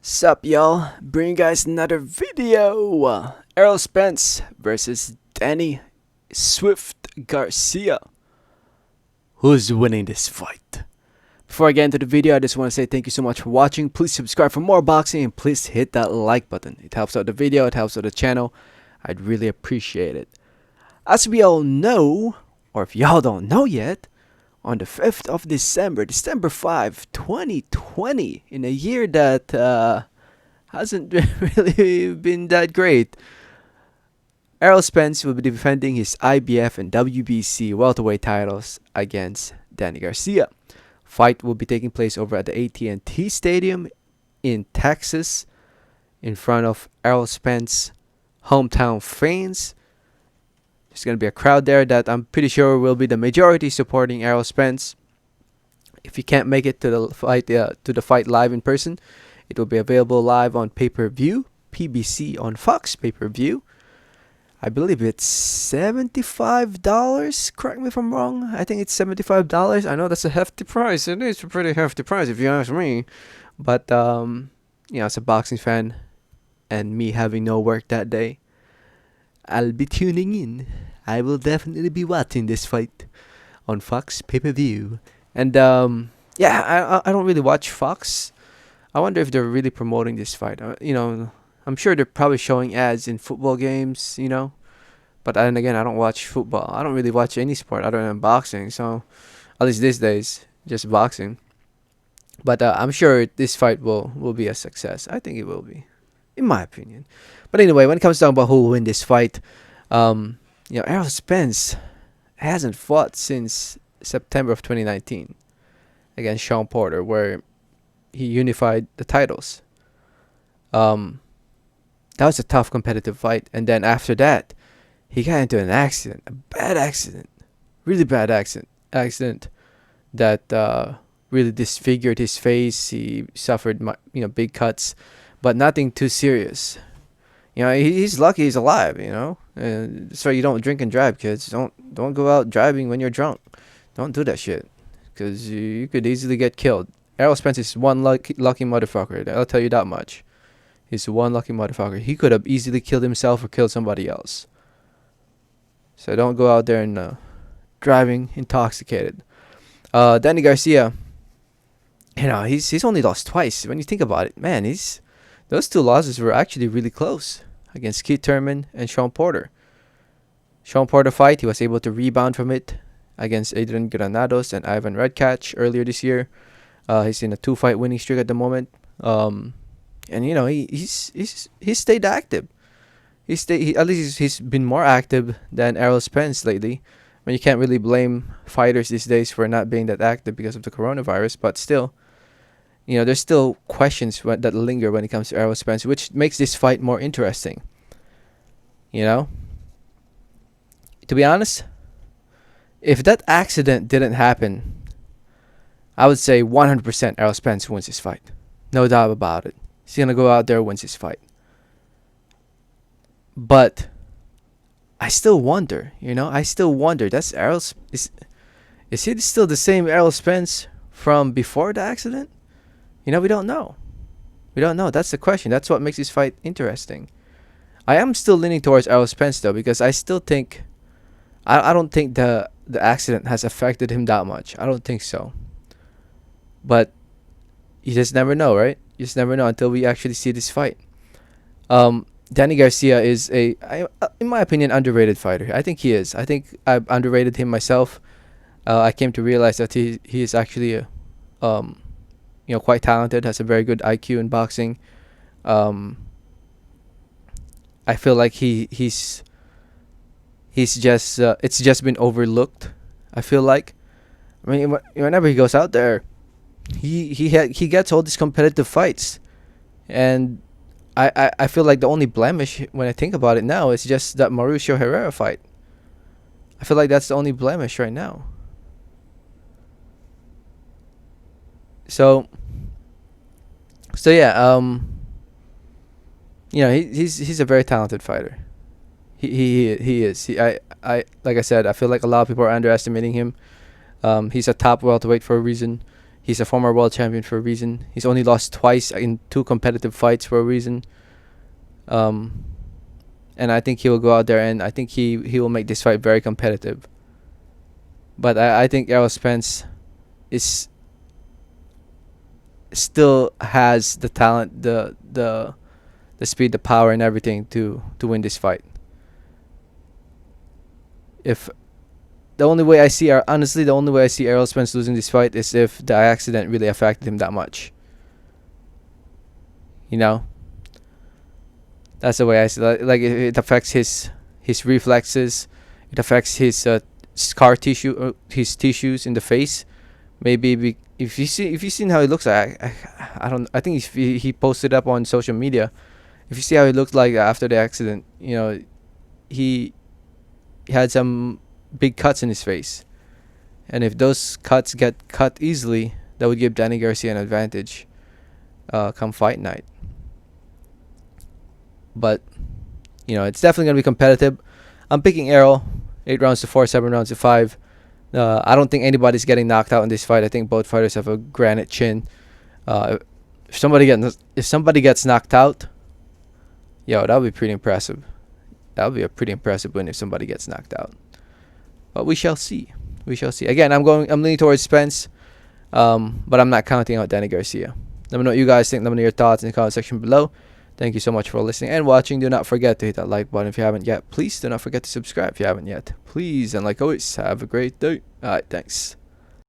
Sup y'all, bring you guys another video. Errol Spence versus Danny Swift Garcia. Who's winning this fight? Before I get into the video, I just want to say thank you so much for watching. Please subscribe for more boxing and please hit that like button. It helps out the video, it helps out the channel. I'd really appreciate it. As we all know, or if y'all don't know yet, on the 5th of December, December 5, 2020, in a year that hasn't really been that great, Errol Spence will be defending his IBF and WBC welterweight titles against Danny Garcia. Fight will be taking place over at the AT&T Stadium in Texas in front of Errol Spence's hometown fans. There's going to be a crowd there that I'm pretty sure will be the majority supporting Errol Spence. If you can't make it to the fight live in person, it will be available live on pay-per-view, PBC on Fox pay-per-view. I believe it's $75. Correct me if I'm wrong. I think it's $75. I know that's a hefty price. It is a pretty hefty price if you ask me. But as a boxing fan and me having no work that day, I'll be tuning in. I will definitely be watching this fight on Fox pay-per-view. And I don't really watch Fox. I wonder if they're really promoting this fight. I'm sure they're probably showing ads in football games, But then again, I don't watch football. I don't really watch any sport other than boxing. So, at least these days, just boxing. But I'm sure this fight will be a success. I think it will be, in my opinion. But anyway, when it comes down about who will win this fight, Errol Spence hasn't fought since September of 2019 against Sean Porter, where he unified the titles. That was a tough competitive fight, and then after that, he got into an accident, a bad accident, really bad accident that really disfigured his face. He suffered big cuts, but nothing too serious. He's lucky he's alive. So you don't drink and drive, kids. Don't go out driving when you're drunk. Don't do that shit, because you could easily get killed. Errol Spence is one lucky motherfucker. I'll tell you that much. He's one lucky motherfucker. He could have easily killed himself or killed somebody else. So don't go out there and driving intoxicated. Danny Garcia, he's only lost twice. When you think about it, man, those two losses were actually really close against Keith Thurman and Sean Porter. Sean Porter fight, he was able to rebound from it against Adrian Granados and Ivan Redkach earlier this year. He's in a 2-fight winning streak at the moment. He's stayed active. At least he's been more active than Errol Spence lately. I mean, you can't really blame fighters these days for not being that active because of the coronavirus, but still, there's still questions that linger when it comes to Errol Spence, which makes this fight more interesting. To be honest, if that accident didn't happen, I would say 100% Errol Spence wins this fight. No doubt about it. He's going to go out there and wins this fight. But I still wonder, that's Errol. Is he still the same Errol Spence from before the accident? We don't know. We don't know. That's the question. That's what makes this fight interesting. I am still leaning towards Errol Spence, though, because I still think... I don't think the accident has affected him that much. I don't think so. But you just never know, right? You just never know until we actually see this fight. Danny Garcia is in my opinion, underrated fighter. I think he is. I think I've underrated him myself. I came to realize that he is actually quite talented, has a very good IQ in boxing. I feel like he's just it's just been overlooked. I feel like, whenever he goes out there, he gets all these competitive fights, and I feel like the only blemish when I think about it now is just that Mauricio Herrera fight. I feel like that's the only blemish right now. So yeah, he's a very talented fighter. He is. I like I said, I feel like a lot of people are underestimating him. He's a top welterweight for a reason. He's a former world champion for a reason. He's only lost twice in 2 competitive fights for a reason. And I think he will go out there, and I think he will make this fight very competitive. But I think Errol Spence is still has the talent, the speed, the power, and everything to win this fight. If the only way I see, honestly, the only way I see Errol Spence losing this fight is if the accident really affected him that much. You know, that's the way I see. Like it affects his reflexes. It affects his scar tissue, his tissues in the face. Maybe if you seen how he looks like, I don't. I think he posted up on social media. If you see how he looked like after the accident, you know, he had some big cuts in his face, and if those cuts get cut easily, that would give Danny Garcia an advantage come fight night. But you know, it's definitely gonna be competitive. I'm picking Errol, 8 rounds to 4, 7 rounds to 5. I don't think anybody's getting knocked out in this fight. I think both fighters have a granite chin. If somebody gets knocked out, yo, that would be pretty impressive. That would be a pretty impressive win if somebody gets knocked out. But we shall see. We shall see. Again, I'm leaning towards Spence, but I'm not counting out Danny Garcia. Let me know what you guys think. Let me know your thoughts in the comment section below. Thank you so much for listening and watching. Do not forget to hit that like button if you haven't yet. Please do not forget to subscribe if you haven't yet. Please, and like always, have a great day. Alright, thanks.